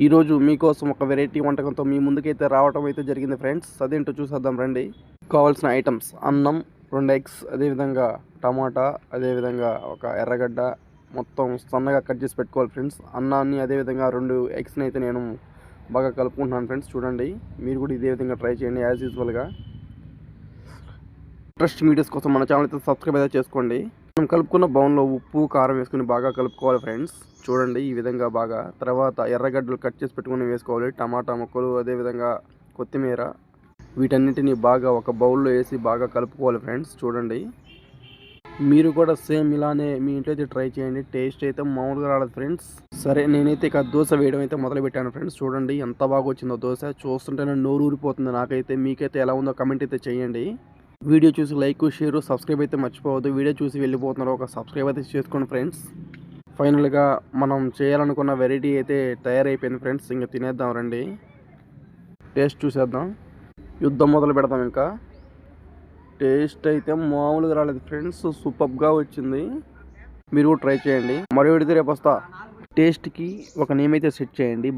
ఈరోజు మీకోసం ఒక వెరైటీ వంటకంతో మీ ముందుకైతే రావటం అయితే జరిగింది ఫ్రెండ్స్. అదేంటో చూసేద్దాం రండి. కావాల్సిన ఐటమ్స్: అన్నం, 2 ఎగ్స్, అదేవిధంగా టమాటా, అదేవిధంగా ఒక ఎర్రగడ్డ మొత్తం సన్నగా కట్ చేసి పెట్టుకోవాలి ఫ్రెండ్స్. అన్నాన్ని అదేవిధంగా 2 ఎగ్స్ని అయితే నేను బాగా కలుపుకుంటున్నాను ఫ్రెండ్స్. చూడండి, మీరు కూడా ఇదే విధంగా ట్రై చేయండి యాజ్ యూజువల్గా. ఇంట్రెస్టింగ్ వీడియోస్ కోసం మన ఛానల్ అయితే సబ్స్క్రైబ్ అయితే చేసుకోండి. మనం కలుపుకున్న బౌన్లో ఉప్పు, కారం వేసుకుని బాగా కలుపుకోవాలి ఫ్రెండ్స్. చూడండి, ఈ విధంగా బాగా. తర్వాత ఎర్రగడ్డలు కట్ చేసి పెట్టుకుని వేసుకోవాలి. టమాటా ముక్కలు, అదేవిధంగా కొత్తిమీర, వీటన్నిటిని బాగా ఒక బౌల్లో వేసి బాగా కలుపుకోవాలి ఫ్రెండ్స్. చూడండి, మీరు కూడా సేమ్ ఇలానే మీ ఇంట్లో అయితే ట్రై చేయండి. టేస్ట్ అయితే మామూలుగా రాలేదు ఫ్రెండ్స్. సరే, నేనైతే ఇక దోశ వేయడం అయితే మొదలు పెట్టాను ఫ్రెండ్స్. చూడండి ఎంత బాగా వచ్చిందో దోశ. చూస్తుంటేనే నోరు ఊరిపోతుంది నాకైతే. మీకైతే ఎలా ఉందో కమెంట్ అయితే చేయండి. వీడియో చూసి లైక్, షేర్, సబ్స్క్రైబ్ అయితే మర్చిపోవద్దు. వీడియో చూసి వెళ్ళిపోతున్నారు, ఒక సబ్స్క్రైబ్ అయితే చేసుకోండి ఫ్రెండ్స్. ఫైనల్గా మనం చేయాలనుకున్న వెరైటీ అయితే తయారైపోయింది ఫ్రెండ్స్. ఇంకా తినేద్దాం రండి. టేస్ట్ చూసేద్దాం. యుద్ధం మొదలు పెడదాం. ఇంకా టేస్ట్ అయితే మామూలుగా రాలేదు ఫ్రెండ్స్. సూపర్గా వచ్చింది. మీరు కూడా ట్రై చేయండి. మరో విడితే రేపు వస్తా. టేస్ట్కి ఒక నేమ్ అయితే సెట్ చేయండి.